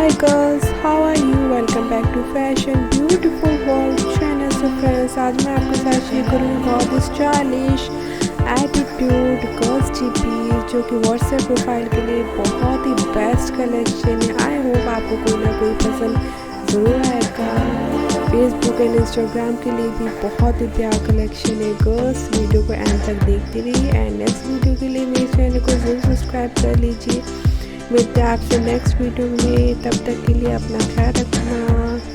Hi girls, how are you? Welcome back to Fashion Beautiful World channel. So friends, आज मैं आपके साथ share करूँगी बहुत स्टाइलिश एटीट्यूड गर्ल्स जीपी जो कि व्हाट्सएप प्रोफाइल के लिए बहुत ही बेस्ट कलेक्शन है। आई होप आपको कोई ना कोई पसंद ज़रूर आएगा। फेसबुक एंड इंस्टाग्राम के लिए भी बहुत ही प्यार कलेक्शन है। गर्ल्स वीडियो को एंड तक देखते रहिए एंड नेक्स्ट वीडियो के लिए मेरे चैनल को ज़रूर सब्सक्राइब कर लीजिए। मिलते हैं आपसे नेक्स्ट वीडियो में, तब तक के लिए अपना ख्याल रखना।